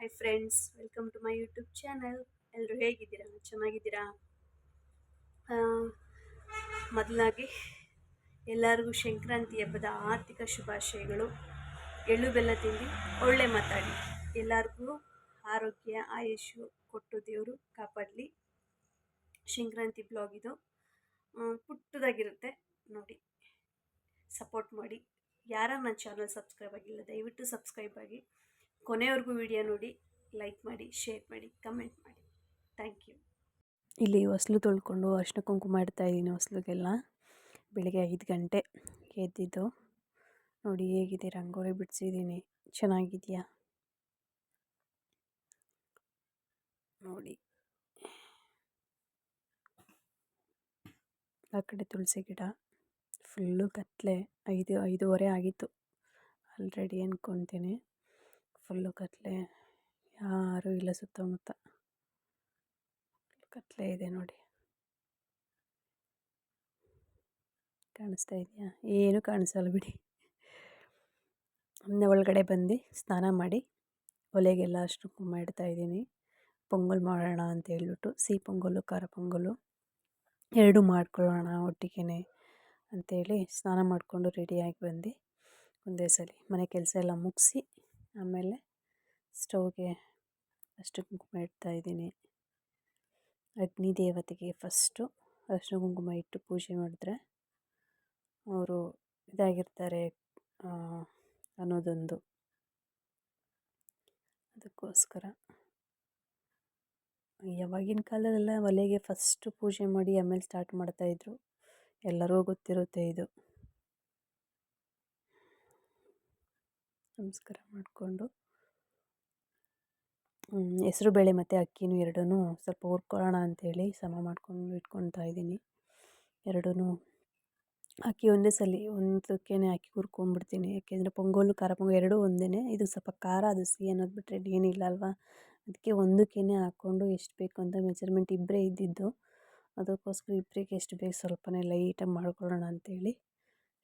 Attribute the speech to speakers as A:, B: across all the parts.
A: Hi friends, welcome to my YouTube channel. ಎಲ್ಲರೂ ಹೇಗಿದ್ದೀರಾ? ಚೆನ್ನಾಗಿದ್ದೀರಾ? ಮೊದಲಾಗಿ ಎಲ್ಲರಿಗೂ ಸಂಕ್ರಾಂತಿ ಹಬ್ಬದ ಆರ್ಥಿಕ ಶುಭಾಶಯಗಳು. ಎಳ್ಳು ಬೆಲ್ಲ ತಿಂದು ಒಳ್ಳೆ ಮಾತಾಡಿ ಎಲ್ಲರಿಗೂ ಆರೋಗ್ಯ ಆಯುಷು ಕೊಟ್ಟು ದೇವರು ಕಾಪಾಡಲಿ. ಸಂಕ್ರಾಂತಿ ಬ್ಲಾಗ್ ಇದು ಪುಟ್ಟದಾಗಿರುತ್ತೆ, ನೋಡಿ, ಸಪೋರ್ಟ್ ಮಾಡಿ. ಯಾರು ನನ್ನ ಚಾನಲ್ ಸಬ್ಸ್ಕ್ರೈಬ್ ಆಗಿಲ್ಲ ದಯವಿಟ್ಟು ಸಬ್ಸ್ಕ್ರೈಬ್ ಆಗಿ, ಕೊನೆವರೆಗೂ ವಿಡಿಯೋ ನೋಡಿ, ಲೈಕ್ ಮಾಡಿ, ಶೇರ್ ಮಾಡಿ, ಕಮೆಂಟ್ ಮಾಡಿ. Thank you. ಇಲ್ಲಿ ಹೊಸ್ಲು ತೊಳ್ಕೊಂಡು ಅರಿಶಿನ ಕುಂಕುಮ ಇಡ್ತಾಯಿದ್ದೀನಿ. ಹೊಸ್ಲಿಗೆಲ್ಲ ಬೆಳಿಗ್ಗೆ 5 ಗಂಟೆ ಎದ್ದಿದ್ದು. ನೋಡಿ ಹೇಗಿದೆ, ರಂಗೋಲಿ ಬಿಡಿಸಿದ್ದೀನಿ. ಚೆನ್ನಾಗಿದೆಯಾ ನೋಡಿ. ಆ ಕಡೆ ತುಳಸಿ ಗಿಡ ಫುಲ್ಲು ಕತ್ತಲೆ. 5:30 ಆಗಿತ್ತು ಆಲ್ರೆಡಿ ಅಂದ್ಕೊತೀನಿ. ಫುಲ್ಲು ಕತ್ತಲೆ, ಯಾರೂ ಇಲ್ಲ ಸುತ್ತಮುತ್ತ, ಕತ್ತಲೆ ಇದೆ ನೋಡಿ. ಕಾಣಿಸ್ತಾ ಇದೆಯಾ? ಏನು ಕಾಣಿಸಲ್ಲ ಬಿಡಿ. ಇನ್ನು ಒಳಗಡೆ ಬಂದು ಸ್ನಾನ ಮಾಡಿ ಒಲೆಗೆಲ್ಲ ಅಷ್ಟು ಕುಂಕುಮ ಇಡ್ತಾಯಿದ್ದೀನಿ. ಪೊಂಗಲ್ ಮಾಡೋಣ ಅಂತ ಹೇಳ್ಬಿಟ್ಟು, ಸಿಹಿ ಪೊಂಗಲ್ಲು ಖಾರ ಪೊಂಗಲ್ಲು ಎರಡೂ ಮಾಡ್ಕೊಳ್ಳೋಣ ಒಟ್ಟಿಗೆ ಅಂಥೇಳಿ ಸ್ನಾನ ಮಾಡಿಕೊಂಡು ರೆಡಿಯಾಗಿ ಬಂದು ಒಂದೇ ಸಲ ಮನೆ ಕೆಲಸ ಎಲ್ಲ ಮುಗಿಸಿ ಆಮೇಲೆ ಸ್ಟವ್ಗೆ ಅಷ್ಟು ಕುಂಕುಮ ಇಡ್ತಾಯಿದ್ದೀನಿ. ಅಗ್ನಿ ದೇವತೆಗೆ ಫಸ್ಟು ಅರಿಶಿನ ಕುಂಕುಮ ಇಟ್ಟು ಪೂಜೆ ಮಾಡಿದ್ರೆ ಅವರು ಇದಾಗಿರ್ತಾರೆ ಅನ್ನೋದೊಂದು, ಅದಕ್ಕೋಸ್ಕರ ಯಾವಾಗಿನ ಕಾಲದಲ್ಲೆಲ್ಲ ಒಲೆಗೆ ಫಸ್ಟು ಪೂಜೆ ಮಾಡಿ ಆಮೇಲೆ ಸ್ಟಾರ್ಟ್ ಮಾಡ್ತಾಯಿದ್ರು. ಎಲ್ಲರಿಗೂ ಗೊತ್ತಿರುತ್ತೆ ಇದು. ನಮಸ್ಕಾರ ಮಾಡಿಕೊಂಡು ಹೆಸರುಬೇಳೆ ಮತ್ತು ಅಕ್ಕಿನೂ ಎರಡೂ ಸ್ವಲ್ಪ ಹುರ್ಕೊಳ್ಳೋಣ ಅಂಥೇಳಿ ಸಮ ಮಾಡ್ಕೊಂಡು ಇಟ್ಕೊತಾ ಇದ್ದೀನಿ. ಎರಡೂ ಅಕ್ಕಿ ಒಂದೇ ಸಲ ಒಂದಕ್ಕೆ ಅಕ್ಕಿ ಹುರ್ಕೊಂಡ್ಬಿಡ್ತೀನಿ. ಯಾಕೆಂದರೆ ಪೊಂಗಲ್ಲು ಖಾರ ಪೊಂಗಲ್ ಎರಡೂ ಒಂದೇ. ಇದು ಸ್ವಲ್ಪ ಖಾರ, ಅದು ಸಿಹಿ ಅನ್ನೋದು ಬಿಟ್ಟರೆ ಏನಿಲ್ಲ ಅಲ್ವಾ. ಅದಕ್ಕೆ ಒಂದಕ್ಕೇ ಹಾಕ್ಕೊಂಡು ಎಷ್ಟು ಬೇಕು ಅಂತ ಮೆಜರ್ಮೆಂಟ್ ಇಬ್ಬರೇ ಇದ್ದಿದ್ದು, ಅದಕ್ಕೋಸ್ಕರ ಇಬ್ಬರಿಗೆ ಎಷ್ಟು ಬೇಕು ಸ್ವಲ್ಪನೇ ಲೈಟಾಗಿ ಮಾಡ್ಕೊಳ್ಳೋಣ ಅಂಥೇಳಿ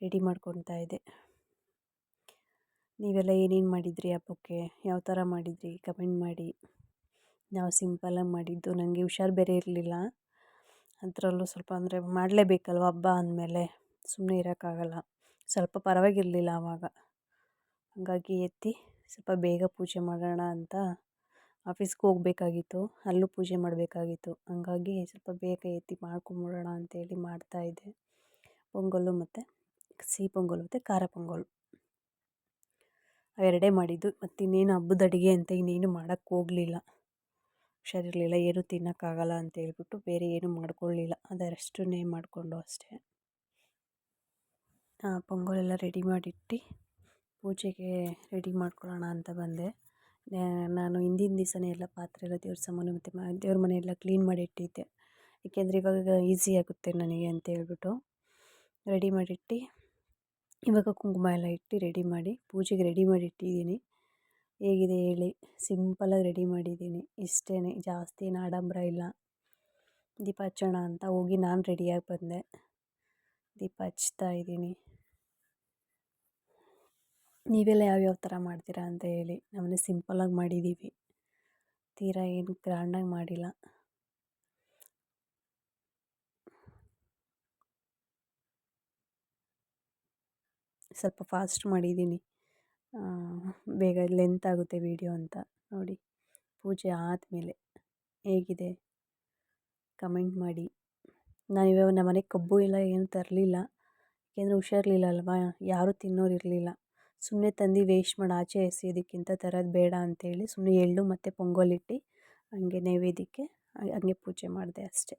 A: ರೆಡಿ ಮಾಡ್ಕೊತಾ ಇದ್ದೆ. ನೀವೆಲ್ಲ ಏನೇನು ಮಾಡಿದ್ರಿ ಹಬ್ಬಕ್ಕೆ, ಯಾವ ಥರ ಮಾಡಿದ್ರಿ ಕಮೆಂಟ್ ಮಾಡಿ. ನಾವು ಸಿಂಪಲ್ಲಾಗಿ ಮಾಡಿದ್ದು, ನನಗೆ ಹುಷಾರು ಬೇರೆ ಇರಲಿಲ್ಲ. ಅದರಲ್ಲೂ ಸ್ವಲ್ಪ ಅಂದರೆ ಮಾಡಲೇಬೇಕಲ್ವ ಹಬ್ಬ ಅಂದಮೇಲೆ, ಸುಮ್ಮನೆ ಇರೋಕ್ಕಾಗಲ್ಲ. ಸ್ವಲ್ಪ ಪರವಾಗಿರಲಿಲ್ಲ ಆವಾಗ, ಹಾಗಾಗಿ ಎತ್ತಿ ಸ್ವಲ್ಪ ಬೇಗ ಪೂಜೆ ಮಾಡೋಣ ಅಂತ ಆಫೀಸ್ಗೆ ಹೋಗಬೇಕಾಗಿತ್ತು, ಅಲ್ಲೂ ಪೂಜೆ ಮಾಡಬೇಕಾಗಿತ್ತು. ಹಂಗಾಗಿ ಸ್ವಲ್ಪ ಬೇಗ ಎತ್ತಿ ಮಾಡ್ಕೊಂಬಿಡೋಣ ಅಂಥೇಳಿ ಮಾಡ್ತಾಯಿದ್ದೆ. ಪೊಂಗಲ್ಲು ಮತ್ತು ಸಿಹಿ ಪೊಂಗಲ್ ಮತ್ತು ಖಾರ ಪೊಂಗಲ್ ಅವೆರಡೇ ಮಾಡಿದ್ದು. ಮತ್ತು ಇನ್ನೇನು ಹಬ್ಬದ ಅಡುಗೆ ಅಂತ ಇನ್ನೇನು ಮಾಡೋಕ್ಕೆ ಹೋಗಲಿಲ್ಲ. ಹುಷಾರಿರಲಿಲ್ಲ, ಏನೂ ತಿನ್ನೋಕ್ಕಾಗಲ್ಲ ಅಂತ ಹೇಳ್ಬಿಟ್ಟು ಬೇರೆ ಏನೂ ಮಾಡ್ಕೊಳ್ಳಿಲ್ಲ, ಅದರಷ್ಟನ್ನೇ ಮಾಡಿಕೊಂಡು ಅಷ್ಟೇ. ಪೊಂಗಲೆಲ್ಲ ರೆಡಿ ಮಾಡಿಟ್ಟು ಪೂಜೆಗೆ ರೆಡಿ ಮಾಡ್ಕೊಳ್ಳೋಣ ಅಂತ ಬಂದೆ. ನಾನು ಹಿಂದಿನ ದಿವಸನೇ ಎಲ್ಲ ಪಾತ್ರೆ ಎಲ್ಲ ದೇವ್ರ ಸಾಮಾನು ಮತ್ತು ದೇವ್ರ ಮನೆಯೆಲ್ಲ ಕ್ಲೀನ್ ಮಾಡಿ ಇಟ್ಟಿದ್ದೆ. ಏಕೆಂದರೆ ಇವಾಗ ಈಸಿ ಆಗುತ್ತೆ ನನಗೆ ಅಂತ ಹೇಳ್ಬಿಟ್ಟು ರೆಡಿ ಮಾಡಿಟ್ಟು, ಇವಾಗ ಕುಂಕುಮ ಎಲ್ಲ ಇಟ್ಟು ರೆಡಿ ಮಾಡಿ ಪೂಜೆಗೆ ರೆಡಿ ಮಾಡಿ ಇಟ್ಟಿದ್ದೀನಿ. ಹೇಗಿದೆ ಹೇಳಿ, ಸಿಂಪಲಾಗಿ ರೆಡಿ ಮಾಡಿದ್ದೀನಿ. ಇಷ್ಟೇ, ಜಾಸ್ತಿ ಏನು ಆಡಂಬರ ಇಲ್ಲ. ದೀಪ ಹಚ್ಚೋಣ ಅಂತ ಹೋಗಿ ನಾನು ರೆಡಿಯಾಗಿ ಬಂದೆ. ದೀಪ ಹಚ್ತಾ ಇದ್ದೀನಿ. ನೀವೆಲ್ಲ ಯಾವ್ಯಾವ ಥರ ಮಾಡ್ತೀರಾ ಅಂತ ಹೇಳಿ. ನಮ್ಮನೆ ಸಿಂಪಲಾಗಿ ಮಾಡಿದ್ದೀವಿ, ತೀರಾ ಏನು ಗ್ರ್ಯಾಂಡಾಗಿ ಮಾಡಿಲ್ಲ. ಸ್ವಲ್ಪ ಫಾಸ್ಟ್ ಮಾಡಿದ್ದೀನಿ, ಬೇಗ ಲೆಂತ್ ಆಗುತ್ತೆ ವಿಡಿಯೋ ಅಂತ ನೋಡಿ. ಪೂಜೆ ಆದಮೇಲೆ ಹೇಗಿದೆ ಕಮೆಂಟ್ ಮಾಡಿ. ನಾನು ಇವಾಗ ನಮ್ಮ ಮನೆಗೆ ಕಬ್ಬು ಎಲ್ಲ ಏನು ತರಲಿಲ್ಲ, ಏಕೆಂದರೆ ಹುಷಾರಿರಲಿಲ್ಲ ಅಲ್ವಾ, ಯಾರೂ ತಿನ್ನೋರು ಇರಲಿಲ್ಲ. ಸುಮ್ಮನೆ ತಂದು ವೇಸ್ಟ್ ಮಾಡಿ ಆಚೆ ಎಸೆಯೋದಕ್ಕಿಂತ ತರೋದು ಬೇಡ ಅಂಥೇಳಿ ಸುಮ್ಮನೆ ಎಳ್ಳು ಮತ್ತು ಪೊಂಗಲ್ ಇಟ್ಟು ಹಂಗೆ ನೈವೇದ್ಯಕ್ಕೆ ಹಂಗೆ ಪೂಜೆ ಮಾಡಿದೆ ಅಷ್ಟೇ.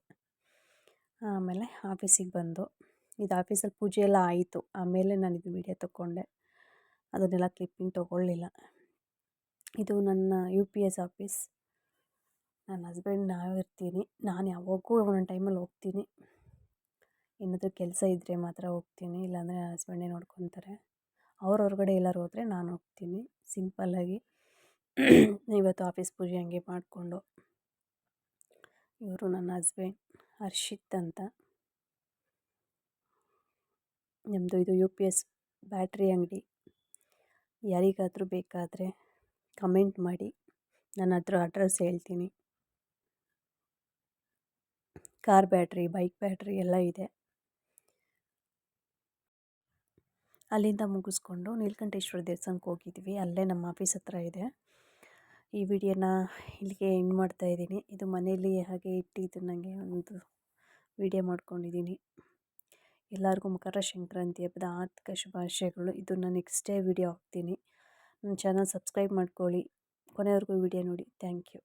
A: ಆಮೇಲೆ ಆಫೀಸಿಗೆ ಬಂದು, ಇದು ಆಫೀಸಲ್ಲಿ ಪೂಜೆ ಎಲ್ಲ ಆಯಿತು ಆಮೇಲೆ ನಾನು ಇದು ವಿಡಿಯೋ ತೊಗೊಂಡೆ. ಅದನ್ನೆಲ್ಲ ಕ್ಲಿಪ್ಪಿಂಗ್ ತೊಗೊಳ್ಳಿಲ್ಲ. ಇದು ನನ್ನ UPS ಆಫೀಸ್. ನನ್ನ ಹಸ್ಬೆಂಡ್ ನಾವು ಇರ್ತೀನಿ. ನಾನು ಯಾವಾಗೂ ಒಂದೊಂದು ಟೈಮಲ್ಲಿ ಹೋಗ್ತೀನಿ, ಏನಾದರೂ ಕೆಲಸ ಇದ್ದರೆ ಮಾತ್ರ ಹೋಗ್ತೀನಿ, ಇಲ್ಲಾಂದರೆ ನನ್ನ ಹಸ್ಬೆಂಡೇ ನೋಡ್ಕೊತಾರೆ. ಅವ್ರು ಹೊರಗಡೆ ಎಲ್ಲರೂ ಹೋದರೆ ನಾನು ಹೋಗ್ತೀನಿ ಸಿಂಪಲ್ಲಾಗಿ. ಇವತ್ತು ಆಫೀಸ್ ಪೂಜೆ ಹಂಗೆ ಮಾಡಿಕೊಂಡು, ಇವರು ನನ್ನ ಹಸ್ಬೆಂಡ್ ಹರ್ಷಿತ್ ಅಂತ. ನಮ್ಮದು ಇದು UPS ಬ್ಯಾಟ್ರಿ ಅಂಗಡಿ. ಯಾರಿಗಾದರೂ ಬೇಕಾದರೆ ಕಮೆಂಟ್ ಮಾಡಿ, ನನ್ನ ಹತ್ರ ಅಡ್ರೆಸ್ ಹೇಳ್ತೀನಿ. ಕಾರ್ ಬ್ಯಾಟ್ರಿ, ಬೈಕ್ ಬ್ಯಾಟ್ರಿ ಎಲ್ಲ ಇದೆ. ಅಲ್ಲಿಂದ ಮುಗಿಸ್ಕೊಂಡು ನೀಲಕಂಠೇಶ್ವರ ದೇವಸ್ಥಾನಕ್ಕೆ ಹೋಗಿದ್ವಿ. ಅಲ್ಲೇ ನಮ್ಮ ಆಫೀಸ್ ಹತ್ರ ಇದೆ. ಈ ವಿಡಿಯೋನ ಇಲ್ಲಿಗೆ ಎಂಡ್ ಮಾಡ್ತಾಯಿದ್ದೀನಿ. ಇದು ಮನೇಲಿ ಹಾಗೆ ಇಟ್ಟಿದ್ದು ನನಗೆ ಒಂದು ವಿಡಿಯೋ ಮಾಡ್ಕೊಂಡಿದ್ದೀನಿ. ಎಲ್ಲರಿಗೂ ಮಕರ ಸಂಕ್ರಾಂತಿ ಹಬ್ಬದ ಆರ್ಥಿಕ ಶುಭಾಶಯಗಳು. ಇದನ್ನು ನೆಕ್ಸ್ಟ್ ಡೇ ವಿಡಿಯೋ ಹಾಕ್ತೀನಿ. ನನ್ನ ಚಾನಲ್ ಸಬ್ಸ್ಕ್ರೈಬ್ ಮಾಡ್ಕೊಳ್ಳಿ. ಕೊನೆವರೆಗೂ ವಿಡಿಯೋ ನೋಡಿ. Thank you.